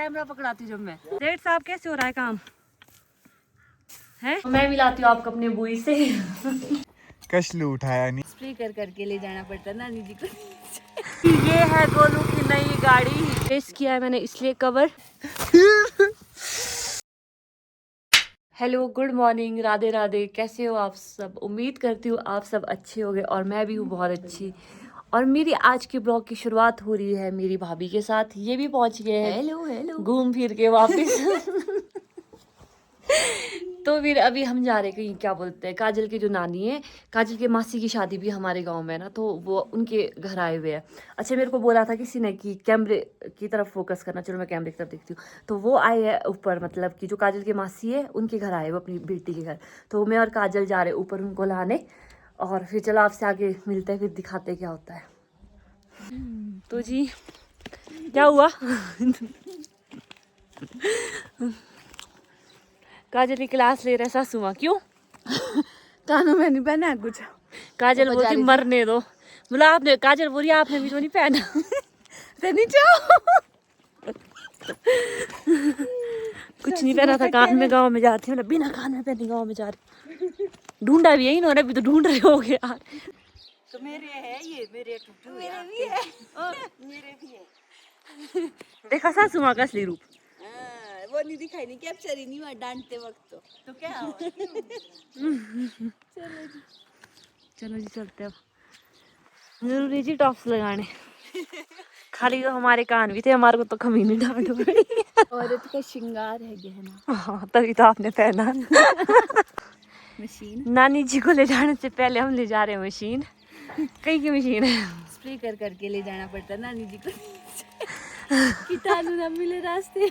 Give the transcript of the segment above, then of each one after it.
Camera पकड़ाती जब मैं। सेठ साहब कैसे हो रहा है काम है? मैं मिलाती हूँ आपको अपने बुई से। कशलू उठाया नहीं, स्प्रे कर करके ले जाना पड़ता नानी जी को। ये है गोलू की नई गाड़ी। फेस किया है मैंने इसलिए cover. Hello, good morning, Radhe Radhe. कैसे हो आप सब? उम्मीद करती हूँ आप सब अच्छे होंगे और मैं भी हूँ बहुत अच्छी। और मेरी आज के ब्लॉग की शुरुआत हो रही है मेरी भाभी के साथ। ये भी पहुंच गए हैं हेलो हेलो घूम फिर के वापस। तो फिर अभी हम जा रहे हैं कहीं, क्या बोलते हैं, काजल की जो नानी है, काजल के मासी की शादी भी हमारे गांव में है ना, तो वो उनके घर आए हुए हैं। अच्छा, मेरे को बोला था किसी ने कि कैमरे की तरफ फोकस करना। चलो मैं कैमरे की तरफ देखती हूँ। तो वो आए हैं ऊपर, मतलब कि जो काजल की मासी है उनके घर आए वो अपनी बेटी के घर। तो मैं और काजल जा रहे ऊपर उनको लाने। और फिर चलो आपसे आगे मिलते हैं, फिर दिखाते क्या होता है। तो जी क्या हुआ? काजल की क्लास ले रहे सासू माँ, क्यों? कानों में नहीं पहना है कुछ। काजल बोलती मरने दो। बोला आपने, काजल बोली आपने भी तो नहीं पहना। नहीं चाहो। कुछ नहीं पहना था, कान में गांव में जाती हूँ ना, बिना कान में पहने गांव में जा रही। ढूंढा भी है इन्होंने भी, तो ढूंढ रहे हो गए यार। तो मेरे है ये, मेरे भी है, मेरे भी है। देखा सासू माँ का असली रूप। वो नहीं दिखाई, नहीं कैप्चर ही नहीं हुआ डांटते वक्त। तो क्या हुआ? चलो जी चलते अब। जरूरी जी टॉप्स लगाने। खाली तो हमारे कान भी थे, हमारे को तो कमी नहीं डांट पड़ी। औरत का श्रृंगार है गहना। हाँ, तभी तो आपने पहना। मशीन नानी जी को ले जाने से पहले हम ले जा रहे हैं मशीन। कहीं की मशीन है। स्प्रे कर करके ले जाना पड़ता नानी जी को। कीटाणु ना मिले रास्ते।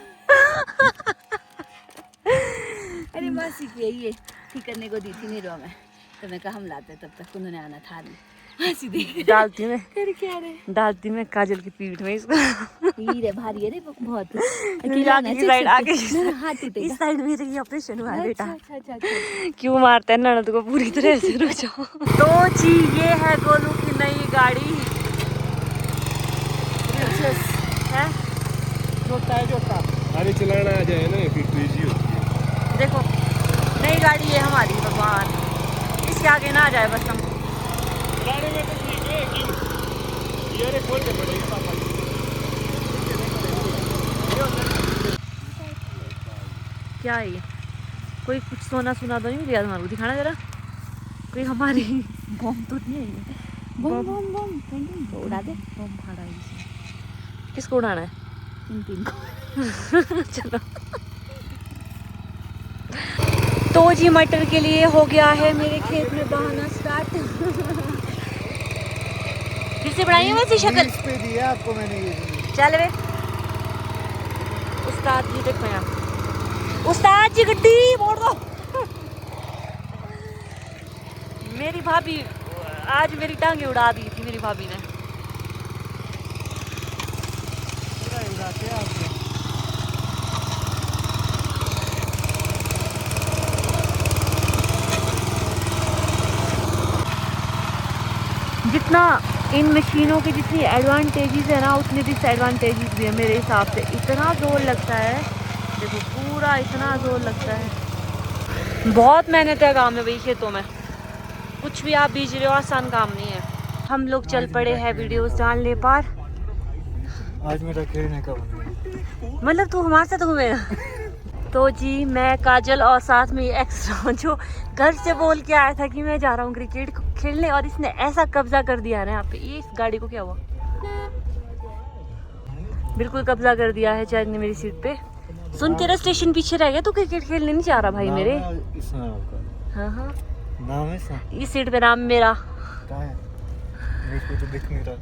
अरे मासी की है ये, ठीक करने को दी थी नीरो में, तो मैं कहा हम लाते, तब तक उन्होंने आना था नहीं। मासी देख डालती मैं, कर क्या रहे, डालती मैं काजल की पीठ में इसको। हीरे भारी है रे बहुत। साइड आगे हाथ टूटेगा। इस साइड में ये ऑपरेशन हुआ है बेटा। अच्छा। क्यों मारता है ननद को पूरी तरह से, रुको। तो जी ये है गोलू की नई गाड़ी है। जोता अरे चलाना आ जाए ना, फिर तो इजी होती है। देखो नई गाड़ी है हमारी, भगवान इसके आगे ना आ जाए बस हम। चलाने में तो ठीक है कि ये रे खोल के पड़ेगी पापा। क्या है ये? कोई कुछ सोना सुना तो नहीं लिया तुम्हारे को? दिखाना जरा। कोई हमारी बम तो नहीं है, बम उड़ा दे। बम फाड़ा है इसने। किसको उड़ाना है? इन तीन को। चलो। तो जी मटर के लिए हो गया है मेरे खेत में बहाना स्टार्ट। फिर से बनाई है वैसी शक्ल पे दिया आपको मैंने ये। चल वे उस्ताद जी, देखो यहाँ उस्ताद जी गड्डी मोड़ दो। मेरी भाभी आज मेरी टांगे उड़ा दी थी मेरी भाभी ने। जितना इन मशीनों के जितनी एडवांटेजेस है ना, उतने डिसएडवांटेजेस भी है मेरे हिसाब से। इतना जोर लगता है, देखो पूरा इतना जोर लगता है। बहुत मेहनत है काम में भाई, खेतों में कुछ भी आप बीज रहे हो, आसान काम नहीं है। हम लोग चल पड़े हैं वीडियोस डालने पर। आज मेरा खेलने का मन मतलब तू हमारे साथ घूमेगा? तो जी मैं, काजल और साथ में एक्स्ट्रा जो घर से बोल के आया था कि मैं जा रहा हूँ क्रिकेट खेलने, और इसने ऐसा कब्जा कर दिया ना यहाँ पे। ये इस गाड़ी को क्या हुआ? बिल्कुल कब्जा कर दिया है चैन ने मेरी सीट पे। सुन, तेरा स्टेशन पीछे रह गया, तू क्रिकेट खेलने नहीं जा रहा भाई मेरे। हाँ नाम है इस सीट पे नाम मेरा। मेरे को तो दिख नहीं रहा।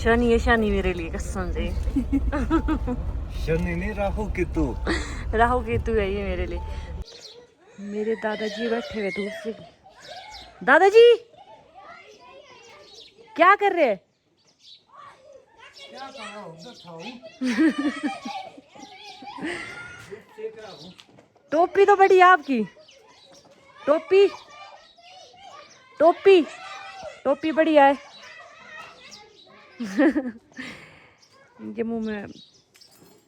शनि है, शनि मेरे लिए कसम से। शनि नहीं, राहु केतु। राहु केतु है ये मेरे लिए। मेरे दादाजी बैठे हुए धूप से। दादाजी क्या कर रहे हैं? टोपी तो बड़ी है आपकी। टोपी टोपी टोपी बढ़िया है। ये मुंह में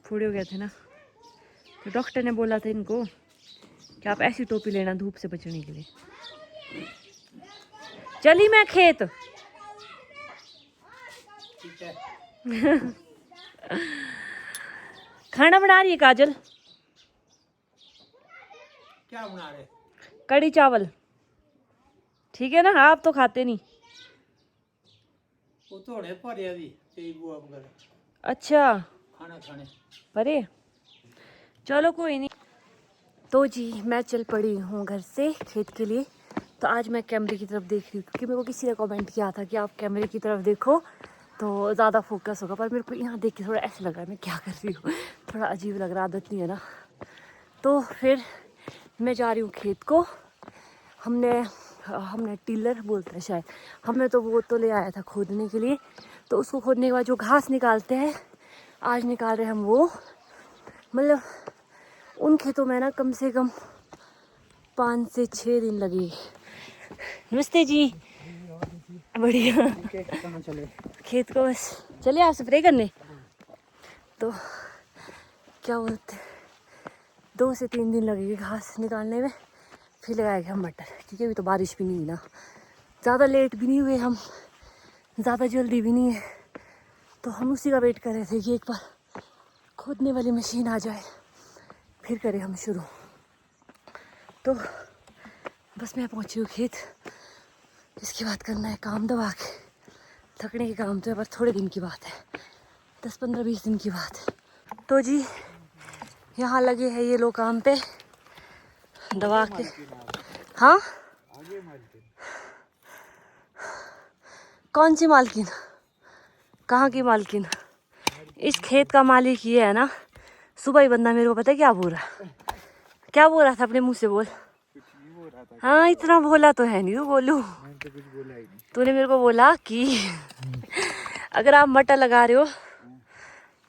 फोड़े हो गए थे ना, तो डॉक्टर ने बोला था इनको कि आप ऐसी टोपी लेना धूप से बचने के लिए। चली मैं खेत। खाना बना रही है काजल। क्या बना रहे? कड़ी चावल। ठीक है ना, आप तो खाते नहीं। वो थोड़े परे अभी तेरी बुआ वगैरह अच्छा खाना खाने। परे, चलो कोई नहीं। तो जी मैं चल पड़ी हूँ घर से खेत के लिए। तो आज मैं कैमरे की तरफ देख रही हूँ क्योंकि मेरे को किसी ने कमेंट किया था कि आप कैमरे की तरफ देखो तो ज़्यादा फोकस होगा, पर मेरे को यहाँ देख के थोड़ा ऐसा लग रहा है मैं क्या कर रही हूँ, थोड़ा अजीब लग रहा, आदत नहीं है ना। तो फिर मैं जा रही हूँ खेत को। हमने टिलर बोलते हैं शायद, हमने तो वो तो ले आया था खोदने के लिए। तो उसको खोदने के बाद जो घास निकालते हैं, आज निकाल रहे हैं हम वो। मतलब उन खेतों में ना कम से कम 5 से 6 दिन लगे। नमस्ते जी। बढ़िया। चले खेत को बस चले आप स्प्रे करने। तो क्या बोलते 2 से 3 दिन लगेगी घास निकालने में। फिर लगाएंगे हम मटर, क्योंकि अभी तो बारिश भी नहीं हुई ना, ज़्यादा लेट भी नहीं हुए हम, ज़्यादा जल्दी भी नहीं है। तो हम उसी का वेट कर रहे थे कि एक बार खोदने वाली मशीन आ जाए फिर करें हम शुरू। तो बस मैं पहुंची हूँ खेत। इसके बाद करना है काम दबा के। थकने के काम तो है पर थोड़े दिन की बात है, 10-15-20 दिन की बात है। तो जी यहाँ लगे हैं ये लोग काम पे दबा के। हाँ कौन सी मालकिन? कहाँ की मालकिन? इस खेत का मालिक ये है ना। सुबह ही बंदा मेरे को पता है क्या बोल रहा, क्या बोल रहा था अपने मुंह से बोल। हाँ इतना बोला तो है नहीं, तो बोलूं तूने मेरे को बोला कि अगर आप मटर लगा रहे हो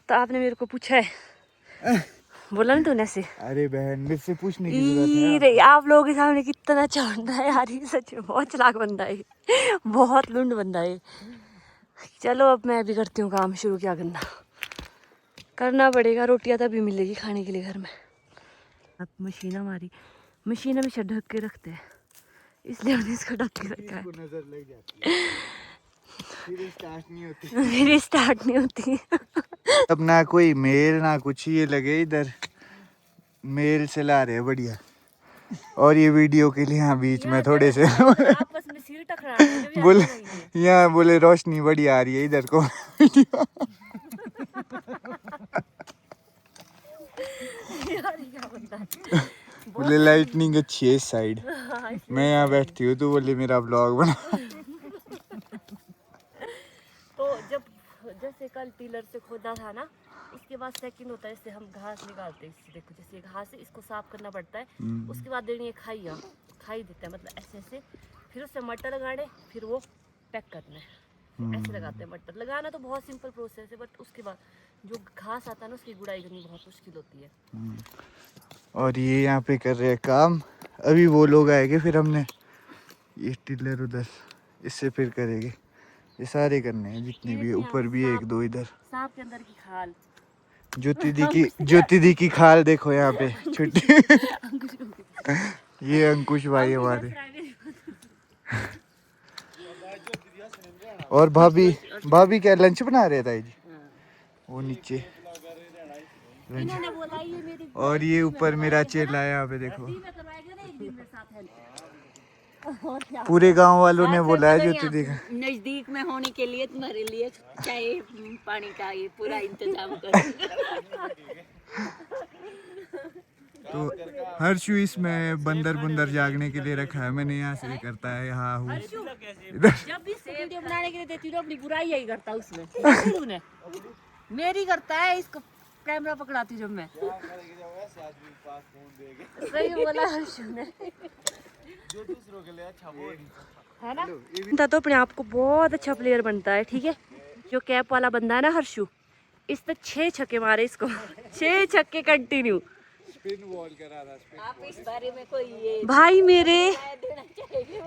तो आपने मेरे को पूछा है, बोला ना तूने ऐसे। अरे बहन मेरे से पूछने की जरूरत है? आप लोगों के सामने कितना अच्छा बंदा है यार, ये सच में बहुत चालाक बंदा है, बहुत लुंड बंदा है। चलो अब मैं भी करती हूँ काम शुरू, क्या करना पड़ेगा, रोटियां तभी मिलेगी खाने के लिए घर में। अब मशीन हमारी मशीन हमेशा ढक के रखते हैं, इसलिए हमने इसको ढक के रखा है। नजर लग जाती है फिर स्टार्ट नहीं होती। फिर स्टार्ट नहीं होती। अब ना कोई मेल ना कुछ, ये लगे इधर मेल चला रहे हैं बढ़िया। और ये वीडियो के लिए यहाँ बीच में थोड़े से आपस में सिर टकरा रहे हैं, बोले यहाँ बोले रोशनी बढ़िया आ रही है इधर को। बोले लाइटनिंग अच्छी है इस साइड, मैं यहाँ बैठती हूँ तो बोले मेरा ब्लॉग बना। तो जब जैसे कल टीलर से खोदा था ना, इसके बाद सेकंड होता है इससे हम घास निकालते हैं। इससे देखो जैसे घास है, इसको साफ करना पड़ता है। उसके बाद देनी है खाई देते हैं, मतलब ऐसे ऐसे। फिर उससे मटर लगाने, फिर वो पैक करना है, ऐसे लगाते हैं मटर। लगाना तो बहुत सिंपल प्रोसेस है, बट उसके बाद जो घास आता है ना उसकी गुड़ाई करनी बहुत मुश्किल होती है। और ये यहाँ पे कर रहे हैं काम। अभी वो लोग आएंगे फिर हमने ये टिलर उधर, इससे फिर करेंगे। ये सारे करने हैं जितने भी है, ऊपर भी है एक दो इधर। सांप के अंदर की खाल। ज्योति दी की खाल देखो यहाँ पे छोटी। ये अंकुश भाई हमारे। और भाभी क्या लंच बना रहे ताई जी? वो नीचे लंच। और ये ऊपर मेरा चेला है यहाँ पे देखो। पूरे गांव वालों ने बोला है ज्योति दी का नजदीक में होने के लिए तुम्हारे लिए चाय पानी का ये पूरा इंतजाम करूंगा। तो हर्षु इसमें बंदर जागने के लिए रखा है मैंने। यहाँ से करता है यहाँ हूँ इधर। जब भी इसको वीडियो बनाने के लिए देती हूँ अपनी बुराई यही करता है उसमें। मेरी करता है, इसको कैमरा पकड़ाती जब मैं। सही बोला हर्षु ने, है ना। तो अपने आप को बहुत अच्छा प्लेयर बनता है, ठीक है। जो कैप वाला बंदा है ना हर्षु, इसने 6 छक्के मारे इसको, 6 छक्के कंटिन्यू। आप इस बारे में कोई ये भाई मेरे,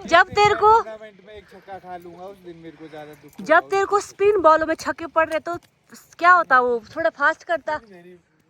जब तेरे को में एक छक्का खा लूंगा उस दिन मेरे को ज्यादा दुख। जब तेरे को स्पिन बॉलों में छक्के पड़ रहे तो क्या होता, वो थोड़ा फास्ट करता।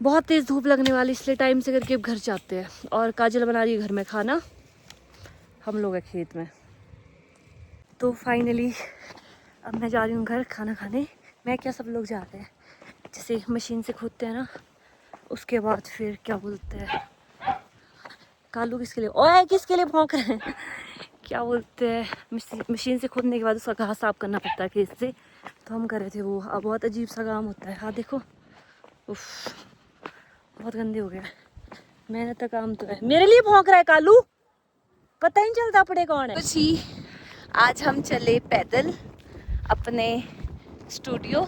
बहुत तेज़ धूप लगने वाली, इसलिए टाइम से करके अब घर जाते हैं। और काजल बना रही है घर में खाना, हम लोग हैं खेत में। तो फाइनली अब मैं जा रही हूँ घर खाना खाने। मैं क्या, सब लोग जाते हैं, जैसे मशीन से खोदते हैं ना, उसके बाद फिर क्या बोलते हैं, कालू किसके लिए, ओए किसके लिए भौंक रहे हैं क्या बोलते हैं, मशीन से खोदने के बाद उसका घास साफ करना पड़ता है खेत से, तो हम कर रहे थे वो। अब बहुत अजीब सा काम होता है। हाँ देखो, उफ, बहुत गंदे हो गए। मेहनत का काम तो है। मेरे लिए भौंक रहा है कालू, पता ही नहीं चलता पड़े कौन है। कुछ ही आज हम चले पैदल अपने स्टूडियो,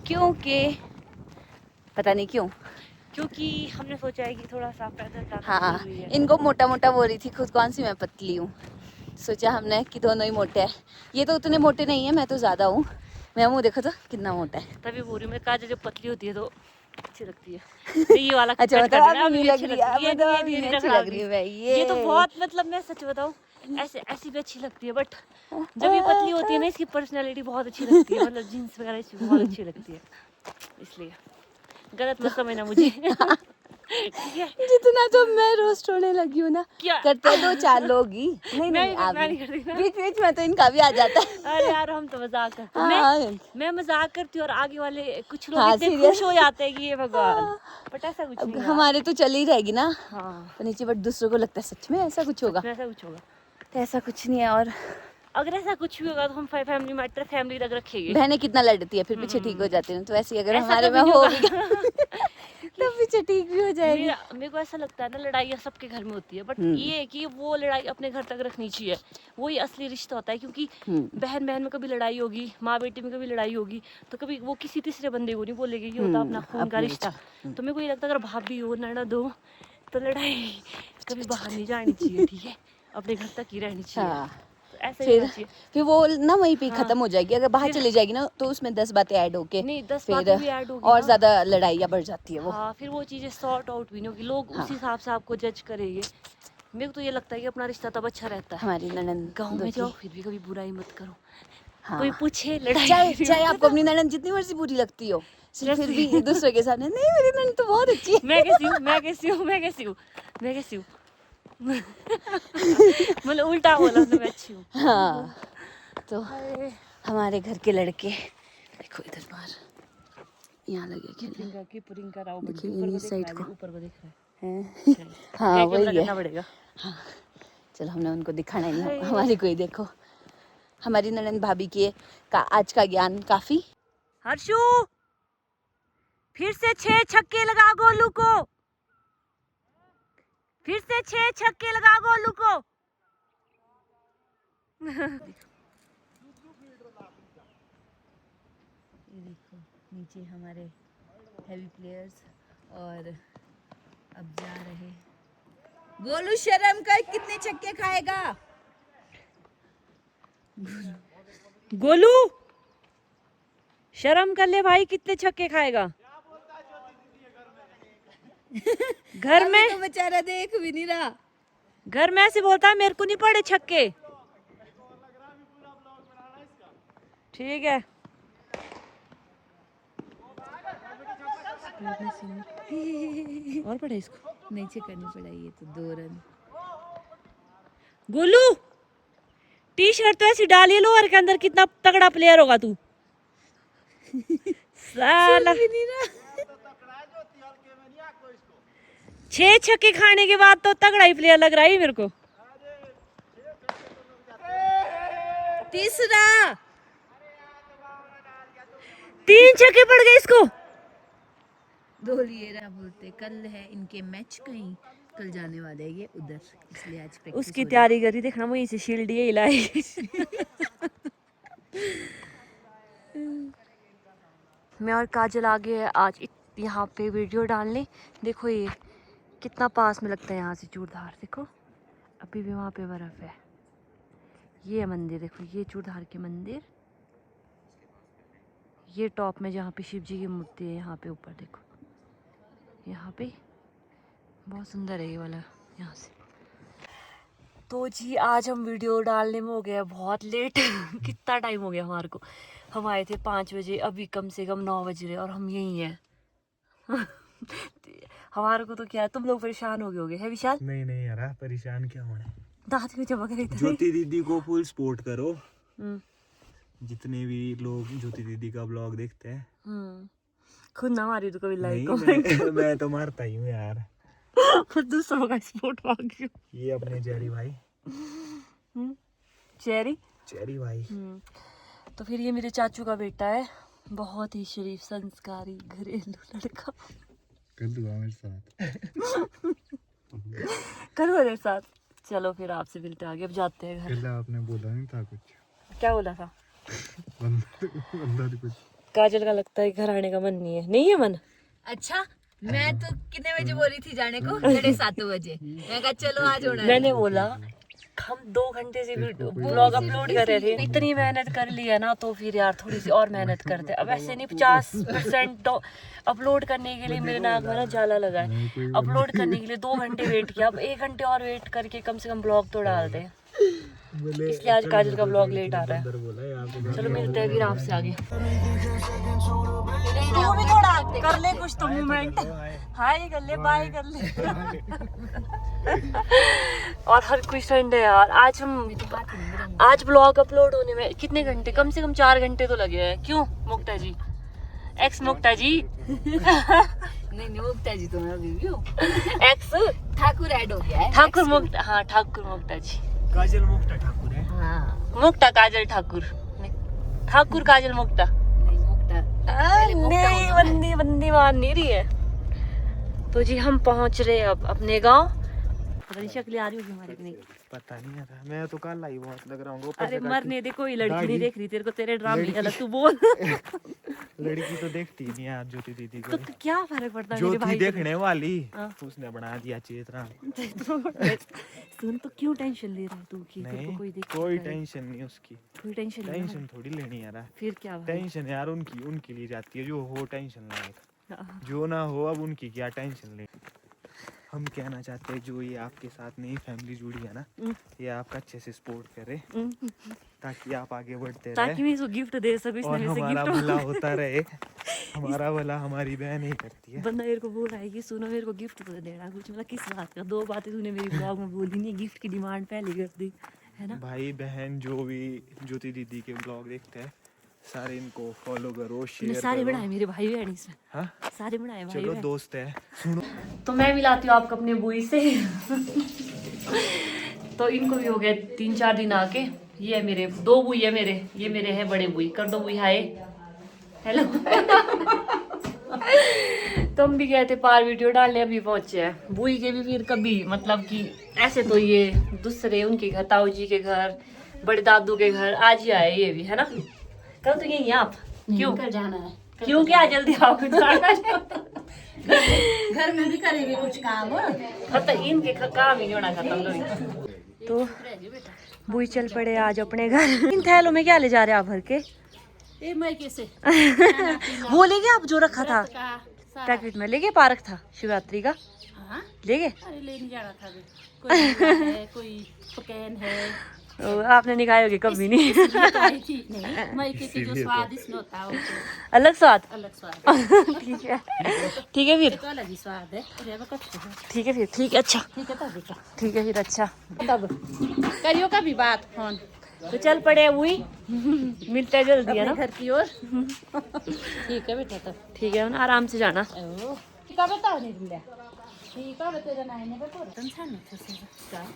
क्योंकि पता नहीं क्यों। क्योंकि हमने सोचा है कि थोड़ा सा पैदल जाना हाँ, जरूरी है। इनको मोटा मोटा बोल रही थी, खुद कौन सी मैं पतली हूँ। सोचा हमने कि दोनों ही मोटे हैं। ये तो उतने मोटे नहीं है, मैं तो ज़्यादा हूँ। मेरा मुँह देखो तो कितना मोटा है। तभी बोल रही हूँ मैं, काजल जब पतली होती है तो अच्छी लगती है। नहीं, ये वाला अच्छा, कट मतलब कर देना, अब नहीं अभी लग अच्छी रही लगती है, है। मतलब अब ये नहीं नहीं अच्छी रखा लग रही है भाई। ये तो बहुत, मतलब मैं सच बताऊँ, ऐसे ऐसी भी अच्छी लगती है, बट जब ये पतली होती है ना, इसकी पर्सनैलिटी बहुत अच्छी लगती है, मतलब जीन्स वगैरह इसकी बहुत अच्छी लगती है, इसलिए गलत मत समझना मुझे। ठीक है, जितना तो मैं रोस्ट होने लगी हूँ ना, क्या करते हैं 2-4 लोग ही। नहीं मैं नहीं, आप मैं नहीं करती ना। बीच बीच में तो इनका भी आ जाता है। अरे यार, हम तो मजाक करते हैं। हाँ, मैं मजाक करती हूँ और आगे वाले कुछ लोग हाँ, इतने serious। खुश हो जाते हैं कि ये भगवान, बट ऐसा कुछ अब नहीं है। हमारे तो चल ही रहेगी ना हाँ, पर नीचे, बट दूसरों को लगता है सच में ऐसा कुछ होगा। ऐसा कुछ होगा। तो ऐसा कुछ नहीं है। और अगर ऐसा कुछ भी होगा तो हम फैमिली मैटर फैमिली तक रखेंगे। बहनें कितना लड़ती है फिर पीछे ठीक हो जाती है, तो वैसे ही अगर ऐसा हमारे कभी में नहीं हो होगा। भी तो पीछे ठीक भी हो जाएगी। मेरे को ऐसा लगता है ना, लड़ाइयाँ सबके घर में होती है, बट हम्म। ये है कि वो लड़ाई अपने घर तक रखनी चाहिए, वही असली रिश्ता होता है। क्योंकि बहन बहन में कभी लड़ाई होगी, माँ बेटी में कभी लड़ाई होगी, तो कभी वो किसी तीसरे बंदे को नहीं बोलेगी, ये होता है अपना खून का अपने रिश्ता। तो मेरे को ये लगता है, अगर भाभी हो, ननद हो, तो लड़ाई कभी बाहर नहीं जानी चाहिए, ठीक है, अपने घर तक ही रहनी चाहिए। हाँ, तो ऐसा ही होना फिर चाहिए। फिर वो ना वहीं पे हाँ। खत्म हो जाएगी। अगर बाहर फिर- चली जाएगी ना तो उसमें 10 बातें ऐड होके नहीं, 10 फिर बातें भी ऐड होगी और ना। ज्यादा लड़ाइयाँ बढ़ जाती है वो। हाँ, फिर वो चीज़ें सॉर्ट आउट भी नहीं होगी, लोग उस हिसाब से आपको जज करेंगे। मेरे को तो ये लगता है कि अपना रिश्ता तब अच्छा रहता है। हमारी ननद गाँव में जाओ फिर भी कभी बुराई मत करो, हाँ, कोई पूछे लड़ाई चाहे आपको अपनी ननद जितनी मर्जी बुरी लगती हो, फिर भी दूसरे के सामने नहीं, मेरी ननद तो बहुत अच्छी है। मैं कैसी हूँ, मैं कैसी हूँ, मैं कैसी हूँ, मैं कैसी हूँ। मतलब उल्टा बोला ना, मैं अच्छी हूँ। हाँ, तो हमारे घर के लड़के देखो इधर बाहर यहाँ लगे खेलने। कीपिंग का राव देखिए ये साइड को ऊपर को दिख रहा है। हाँ है, वही कैमरा है। करना पड़ेगा। हाँ, चलो हमने उनको दिखाना ही नहीं, हमारी कोई देखो। हमारी ननद भाभी की का आज का ज्ञान काफी। हर्षू, फिर से 6 छक्के लगा गोलू को, फिर से 6 छक्के लगा गोलू को। ये देखो नीचे हमारे हैवी प्लेयर्स, और अब जा रहे। गोलू शर्म कर, कितने छक्के खाएगा? गोलू शर्म कर ले भाई, कितने छक्के खाएगा घर में? तो बेचारा देख भी नहीं रहा। घर में ऐसे बोलता है, मेरे को नहीं पड़े छक्के। ठीक है, और पड़े इसको नीचे करनी पड़ेगी, ये तो 2 रन। गोलू, टी शर्ट तो ऐसी डाली लोअर के अंदर, कितना तगड़ा प्लेयर होगा तू। साला 6 छक्के खाने के बाद तो तगड़ा ही प्लेयर लग रहा है मेरे को। तीसरा 3 छक्के पड़ गए इसको। धोलिएरा बोलते कल है इनके मैच, कहीं कल जाने वाले हैं ये उधर, इसलिए आज प्रैक्टिस उसकी हो रही तैयारी करी, देखना वहीं से शील्ड ये हिलाई। मैं और काजल आ गए हैं आज यहाँ पे वीडियो डालने। देखो ये कितना पास में लगता है यहाँ से चूड़धार, देखो अभी भी वहाँ पे बर्फ है। ये है मंदिर, देखो ये चूड़धार के मंदिर, ये टॉप में जहाँ पे शिव जी की मूर्ति है, यहाँ पे ऊपर देखो, यहाँ पे बहुत सुंदर है ये वाला यहाँ से। तो जी आज हम वीडियो डालने में हो गया बहुत लेट। कितना टाइम हो गया हमारे को, हम आए थे 5 बजे, अभी कम से कम 9 बज रहे और हम यहीं हैं। हमारे को तो क्या है, तुम लोग परेशान हो गए होगे है विशाल? नहीं नहीं यार, परेशान क्या होना है। दांत में चमक रही थी। ज्योति दीदी को फुल सपोर्ट करो, हम्म, जितने भी लोग ज्योति दीदी का ब्लॉग देखते हैं। खुद ना मारी तो कभी लाइक नहीं, मैं तो मारता ही हूँ यार। दूसरों का सपोर्ट मांगी। ये अपने जेरी भाई, चेरी। जेरी भाई। तो फिर ये मेरे चाचू का बेटा है, बहुत ही शरीफ संस्कारी घरेलू लड़का। कर दूंगा मेरे साथ। करो मेरे साथ। चलो फिर आपसे मिलते आगे, अब जाते हैं घर। कल आपने बोला नहीं था कुछ? क्या बोला था? अंदर कुछ। काजल का लगता है घर आने का मन नहीं है। नहीं है मन? अच्छा, मैं तो कितने बजे बोली थी जाने को? 7:30 बजे। मैं कहा चलो आज होना है। मैंने बोला हम 2 घंटे से ब्लॉग अपलोड कर रहे थे, इतनी मेहनत कर ली है ना, तो फिर यार थोड़ी सी और मेहनत करते। अब ऐसे नहीं 50% तो अपलोड करने के लिए मेरे नाक में ना जाला लगा है। अपलोड करने के लिए 2 घंटे वेट किया, अब 1 घंटे और वेट करके कम से कम ब्लॉग तो डाल दे। इसलिए आज काजल का ब्लॉग लेट आ रहा है। चलो मिलते हैं फिर आपसे आगे। तू भी थोड़ा कर ले कुछ तो मूवमेंट, हाय कर ले, बाय कर ले। और हर कोई संडे यार, आज ब्लॉग अपलोड होने में कितने घंटे, कम से कम 4 घंटे तो लगे हैं। क्यों मुक्ता जी, एक्स मुक्ता जी? नहीं मुक्ता जी तो मैं अभी भी हूँ। एक्स ठाकुर ऐड हो गया है। ठाकुर मुक्ता, हाँ ठाकुर मुक्ता जी। काजल मुक्ता ठाकुर है। हाँ मुक्ता काजल ठाकुर, ठाकुर काजल मुक्ता। नहीं मुक्ता। नहीं, बंदी बंदी मान नहीं रही है। तो जी हम पहुंच रहे अब अपने गांव। पता नहीं शक्ल आ रही होगी हमारी की नहीं, पता नहीं आता, मैं तो काला ही बहुत लग रहा हूँ। अरे मरने दे, कोई लड़की नहीं देख रही तेरे को, तेरे ड्रामे अलग, तू बोल। लड़की तो देखती ही नहीं यार ज्योति दीदी को। तो क्या फर्क पड़ता है मेरे ज्योति भाई देखने वाली हाँ। उसने बना दिया चेतना। सुन, तो क्यों टेंशन ले रहा है तू कि तेरे को नहीं कोई देख कोई टेंशन नहीं उसकी, कोई टेंशन नहीं है। टेंशन थोड़ी लेनी यार। फिर क्या भाई? टेंशन यार उनकी लिए जाती है जो हो टेंशन लायक, हाँ। जो ना हो अब उनकी क्या टेंशन ले। हम कहना चाहते हैं जो ये आपके साथ नई फैमिली जुड़ी है ना, ये आपका अच्छे से सपोर्ट करे ताकि आप आगे बढ़ते रहे, ताकि मैं इसको गिफ्ट दे सकूं, और इसने हमारा गिफ्ट भला होता रहे। हमारा भला हमारी बहन ही करती है। बंदा मेरे को बोल रहा है कि सुनो मेरे को गिफ्ट तो देना कुछ, मतलब किस बात का? 2 बातें तूने मेरी ब्लॉग में बोली नहीं, गिफ्ट की डिमांड पहले कर दी है ना। भाई बहन जो भी ज्योति दीदी के ब्लॉग देखते हैं सारे इनको फॉलो करो, तूने शेयर सारे करो। बनाए मेरे भाई बहन इसमें, हाँ सारे बनाए भाई चलो बहन। दोस्त है। सुनो तो मैं मिलाती हूँ आपको अपने बुई से। तो इनको भी हो गए 3-4 दिन आके। ये है मेरे 2 बुई है मेरे, ये मेरे है बड़े बुई। कर दो बुई हाय, हेलो। तो हम भी गए थे पार वीडियो डालने, अभी पहुंचे हैं बुई के भी। फिर कभी मतलब कि ऐसे तो ये दूसरे उनके घर, ताऊ जी के घर, बड़े दादू के घर आज ही आए ये भी है ना। कल तो यही आप क्यों कल जाना है, क्यों क्या जल्दी आओ? घर में भी करेंगे कुछ काम। खत्म इनके काम ही नहीं होना खत्म लोग। तो बुई चल पड़े आज अपने घर। इन थैलों में क्या ले जा रहे हैं आप भर के? ए मैके से वो ले गए आप जो रखा था पैकेट में? ले गए पार्क था शिवरात्रि का? हाँ? ले गए? अरे लेने जाना था अभी। कोई है, कोई पकैन है। आपने निकाय होगी कभी नहीं। नहीं मैके के जो स्वाद इसमें होता है वो तो अलग स्वाद। अलग स्वाद। ठीक है, ठीक है फिर, तो अलग ही स्वाद है। अरे अब कच्चे हैं। ठीक है फिर, ठीक है अच्छा, ठीक है तब देखा, ठीक है फिर अच्छा। तब करियो का भी बात फोन। तो चल पड़े हुई, मिलते हैं जल्दी है ना घर की ओर। ठीक है बेटा, तब ठीक है ना, आराम से जाना। ठीक है बताओ नहीं दिला। ठीक है तेरा नाई ने को तन छान थे से का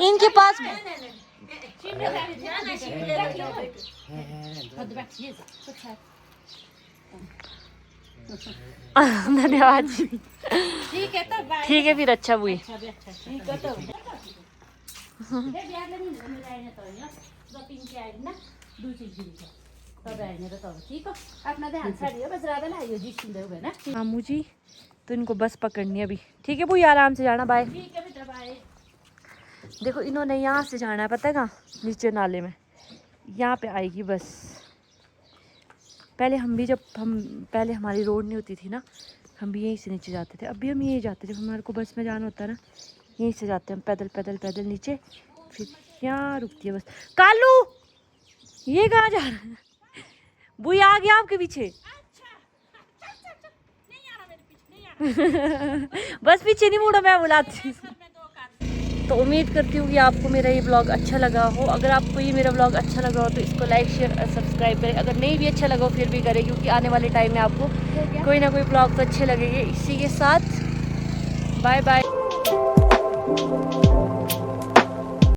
इनके पास धन्यवाद जी। ठीक है तब बाय। ठीक है फिर अच्छा बुई। ठीक है तब अपना ध्यान छाड़िए बस, ज्यादा लाइयो जी सुंदर हुए ना। मामू जी तो इनको बस पकड़नी है अभी। ठीक है बुई, आराम से जाना, बाय। ठीक है बेटा बाय। देखो इन्होंने यहाँ से जाना है, पता है कहाँ? नीचे नाले में, यहाँ पे आएगी बस। पहले हम भी पहले हमारी रोड नहीं होती थी ना, हम भी यहीं से नीचे जाते थे। अब भी हम यहीं जाते थे, जब हमारे को बस में जाना होता है ना, यहीं से जाते हैं हम पैदल पैदल पैदल नीचे, फिर यहाँ रुकती है बस। कालू ये कहाँ जा रहा है? बुई आ गया आपके पीछे। बस पीछे नहीं मुड़ा, मैं बुलाती हूँ। तो उम्मीद करती हूँ कि आपको मेरा ये ब्लॉग अच्छा लगा हो। अगर आपको ये मेरा ब्लॉग अच्छा लगा हो तो इसको लाइक शेयर और सब्सक्राइब करें। अगर नहीं भी अच्छा लगा हो फिर भी करें, क्योंकि आने वाले टाइम में आपको कोई ना कोई ब्लॉग तो अच्छे लगेंगे। इसी के साथ बाय बाय।